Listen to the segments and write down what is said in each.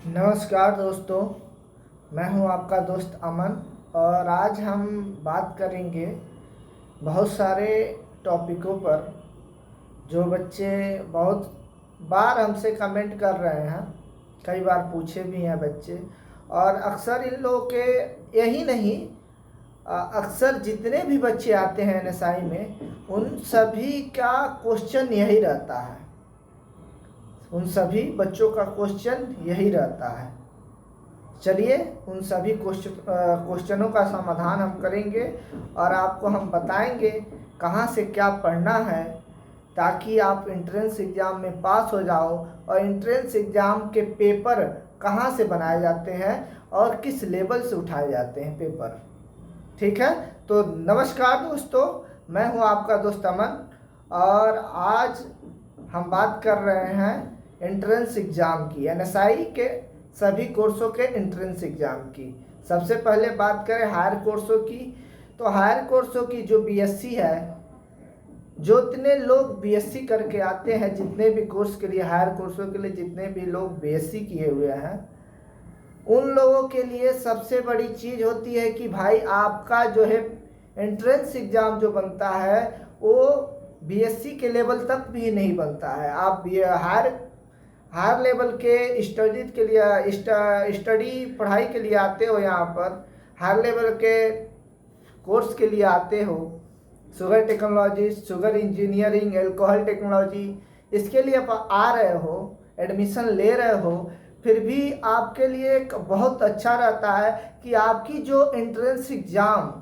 नमस्कार दोस्तों, मैं हूं आपका दोस्त अमन। और आज हम बात करेंगे बहुत सारे टॉपिकों पर जो बच्चे बहुत बार हमसे कमेंट कर रहे हैं, कई बार पूछे भी हैं बच्चे। और अक्सर इन लोगों के यही नहीं, अक्सर जितने भी बच्चे आते हैं एनएसआई में उन सभी का क्वेश्चन यही रहता है। उन सभी बच्चों का क्वेश्चन यही रहता है। चलिए उन सभी क्वेश्चनों का समाधान हम करेंगे और आपको हम बताएंगे कहाँ से क्या पढ़ना है, ताकि आप एंट्रेंस एग्ज़ाम में पास हो जाओ। और एंट्रेंस एग्ज़ाम के पेपर कहाँ से बनाए जाते हैं और किस लेवल से उठाए जाते हैं पेपर। ठीक है, तो नमस्कार दोस्तों, मैं हूँ आपका दोस्त अमन। और आज हम बात कर रहे हैं एंट्रेंस एग्ज़ाम की, एनएसआई के सभी कोर्सों के एंट्रेंस एग्ज़ाम की। सबसे पहले बात करें हायर कोर्सों की, तो हायर कोर्सों की जो बीएससी है, जो इतने लोग बीएससी करके आते हैं, जितने भी कोर्स के लिए, हायर कोर्सों के लिए जितने भी लोग बीएससी किए हुए हैं, उन लोगों के लिए सबसे बड़ी चीज़ होती है कि भाई आपका जो है एंट्रेंस एग्ज़ाम जो बनता है वो बीएससी के लेवल तक भी नहीं बनता है। आप हायर लेवल के स्टडी के लिए स्टडी पढ़ाई के लिए आते हो, यहाँ पर हायर लेवल के कोर्स के लिए आते हो, sugar technology, sugar engineering, alcohol technology, इसके लिए आप आ रहे हो, एडमिशन ले रहे हो, फिर भी आपके लिए एक बहुत अच्छा रहता है कि आपकी जो एंट्रेंस एग्ज़ाम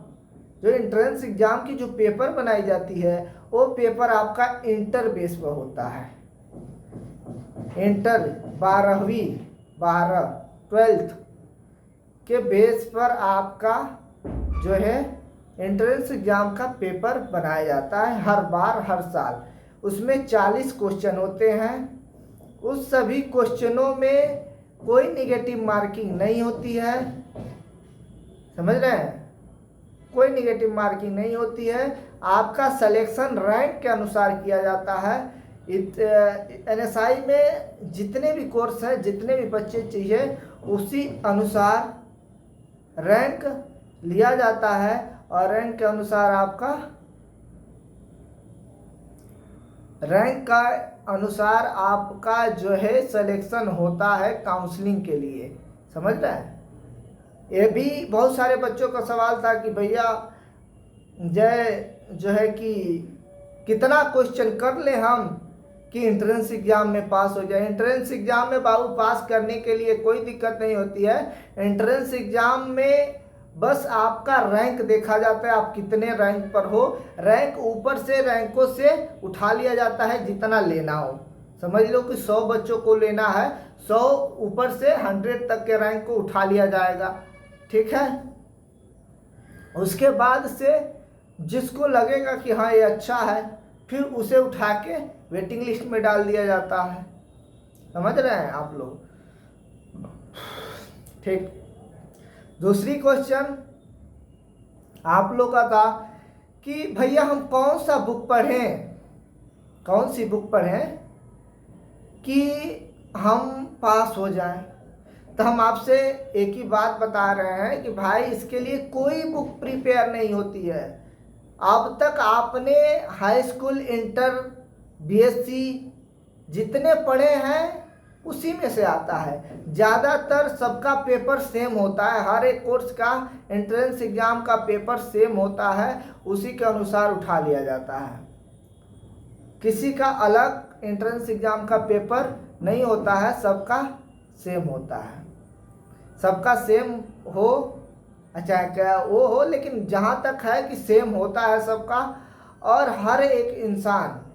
की जो पेपर बनाई जाती है वो पेपर आपका इंटर बेस पर होता है। इंटर 12th के बेस पर आपका जो है एंट्रेंस एग्ज़ाम का पेपर बनाया जाता है हर बार, हर साल। उसमें 40 क्वेश्चन होते हैं। उस सभी क्वेश्चनों में कोई निगेटिव मार्किंग नहीं होती है, समझ रहे हैं? कोई निगेटिव मार्किंग नहीं होती है। आपका सिलेक्शन रैंक के अनुसार किया जाता है। एनएसआई में जितने भी कोर्स हैं, जितने भी बच्चे चाहिए, उसी अनुसार रैंक लिया जाता है और रैंक के अनुसार आपका जो है सिलेक्शन होता है काउंसलिंग के लिए, समझ रहे हैं? ये भी बहुत सारे बच्चों का सवाल था कि भैया जो है कि कितना क्वेश्चन कर ले हम कि एंट्रेंस एग्ज़ाम में पास हो जाए। एंट्रेंस एग्ज़ाम में बाबू पास करने के लिए कोई दिक्कत नहीं होती है। एंट्रेंस एग्ज़ाम में बस आपका रैंक देखा जाता है, आप कितने रैंक पर हो। रैंक ऊपर से रैंकों से उठा लिया जाता है जितना लेना हो। समझ लो कि 100 बच्चों को लेना है, 100 ऊपर से 100 तक के रैंक को उठा लिया जाएगा। ठीक है, उसके बाद से जिसको लगेगा कि हाँ ये अच्छा है, फिर उसे उठा के वेटिंग लिस्ट में डाल दिया जाता है। समझ रहे हैं आप लोग? ठीक, दूसरी क्वेश्चन आप लोग का था कि भैया हम कौन सा बुक पढ़ें, कौन सी बुक पढ़ें कि हम पास हो जाएं। तो हम आपसे एक ही बात बता रहे हैं कि भाई इसके लिए कोई बुक प्रिपेयर नहीं होती है। अब तक आपने हाई स्कूल, इंटर, बीएससी जितने पढ़े हैं उसी में से आता है। ज़्यादातर सबका पेपर सेम होता है, हर एक कोर्स का एंट्रेंस एग्ज़ाम का पेपर सेम होता है, उसी के अनुसार उठा लिया जाता है। किसी का अलग एंट्रेंस एग्ज़ाम का पेपर नहीं होता है, सबका सेम होता है। सबका सेम हो, अच्छा क्या वो हो, लेकिन जहाँ तक है कि सेम होता है सबका। और हर एक इंसान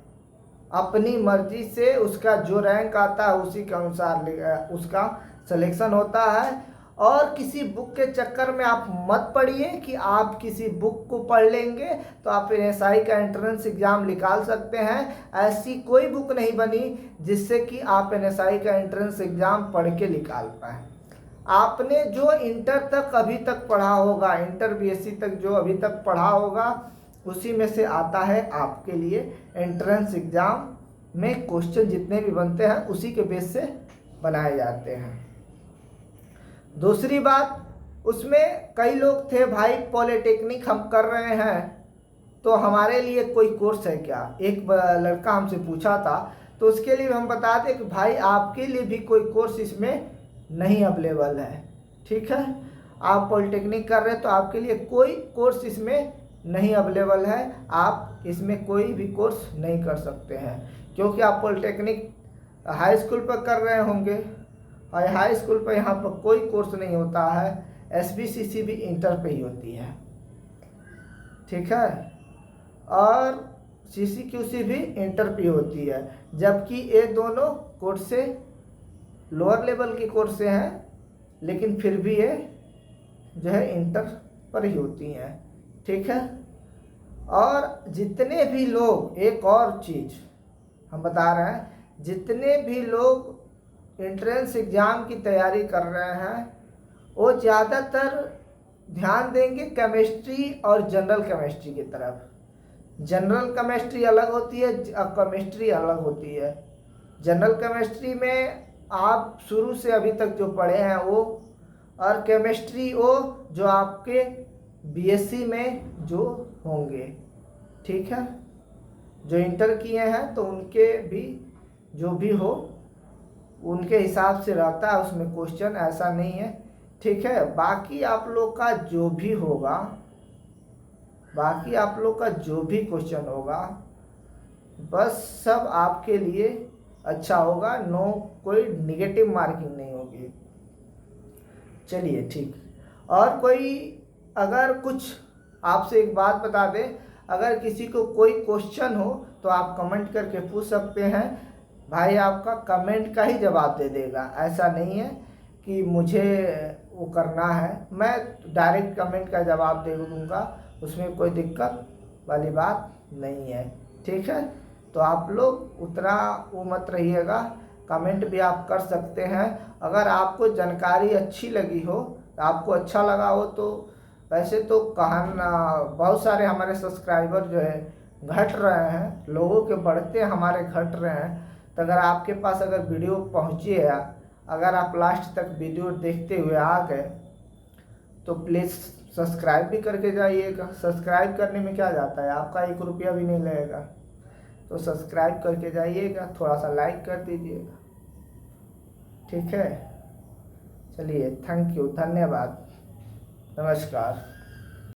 अपनी मर्जी से उसका जो रैंक आता है उसी के अनुसार उसका सिलेक्शन होता है। और किसी बुक के चक्कर में आप मत पड़िए कि आप किसी बुक को पढ़ लेंगे तो आप एनएसआई का एंट्रेंस एग्ज़ाम निकाल सकते हैं। ऐसी कोई बुक नहीं बनी जिससे कि आप एनएसआई का एंट्रेंस एग्ज़ाम पढ़ के निकाल पाएँ। आपने जो इंटर तक अभी तक पढ़ा होगा, इंटर बीएससी तक जो अभी तक पढ़ा होगा, उसी में से आता है आपके लिए एंट्रेंस एग्ज़ाम में क्वेश्चन जितने भी बनते हैं उसी के बेस से बनाए जाते हैं। दूसरी बात, उसमें कई लोग थे भाई पॉलिटेक्निक हम कर रहे हैं तो हमारे लिए कोई कोर्स है क्या, एक लड़का हमसे पूछा था। तो उसके लिए हम बता दें कि भाई आपके लिए भी कोई कोर्स इसमें नहीं अवेलेबल है। ठीक है, आप पॉलिटेक्निक कर रहे हैं तो आपके लिए कोई कोर्स इसमें नहीं अवेलेबल है, आप इसमें कोई भी कोर्स नहीं कर सकते हैं, क्योंकि आप पॉलिटेक्निक हाई स्कूल पर कर रहे होंगे और हाई स्कूल पर यहाँ पर कोई कोर्स नहीं होता है, SBCC भी इंटर पे ही होती है। ठीक है, और CCQC भी इंटर पे होती है, जबकि ये दोनों कोर्स से लोअर लेवल के कोर्स से हैं, लेकिन फिर भी ये जो है इंटर पर ही होती हैं। ठीक है, और जितने भी लोग, एक और चीज़ हम बता रहे हैं, जितने भी लोग एंट्रेंस एग्ज़ाम की तैयारी कर रहे हैं वो ज़्यादातर ध्यान देंगे केमिस्ट्री और जनरल केमिस्ट्री की तरफ। जनरल केमिस्ट्री अलग होती है और केमिस्ट्री अलग होती है। जनरल केमिस्ट्री में आप शुरू से अभी तक जो पढ़े हैं वो, और केमिस्ट्री वो जो आपके BSc में जो होंगे। ठीक है, जो इंटर किए हैं तो उनके भी जो भी हो उनके हिसाब से रहता है उसमें क्वेश्चन, ऐसा नहीं है। ठीक है, बाकी आप लोग का जो भी होगा, बाकी आप लोग का जो भी क्वेश्चन होगा बस सब आपके लिए अच्छा होगा, नो कोई निगेटिव मार्किंग नहीं होगी। चलिए ठीक, और कोई अगर कुछ आपसे एक बात बता दें, अगर किसी को कोई क्वेश्चन हो तो आप कमेंट करके पूछ सकते हैं, भाई आपका कमेंट का ही जवाब दे देगा। ऐसा नहीं है कि मुझे वो करना है, मैं डायरेक्ट कमेंट का जवाब दे दूँगा, उसमें कोई दिक्कत वाली बात नहीं है। ठीक है, तो आप लोग उतना वो मत रहिएगा, कमेंट भी आप कर सकते हैं। अगर आपको जानकारी अच्छी लगी हो, आपको अच्छा लगा हो, तो वैसे तो बहुत सारे हमारे सब्सक्राइबर जो है घट रहे हैं, लोगों के बढ़ते हमारे घट रहे हैं। तो अगर आपके पास अगर वीडियो पहुँची है, अगर आप लास्ट तक वीडियो देखते हुए आ गए तो प्लीज़ सब्सक्राइब भी करके जाइएगा। सब्सक्राइब करने में क्या जाता है, आपका 1 रुपया भी नहीं लगेगा, तो सब्सक्राइब करके जाइएगा, थोड़ा सा लाइक कर दीजिएगा। ठीक है, चलिए, थैंक यू, धन्यवाद, नमस्कार।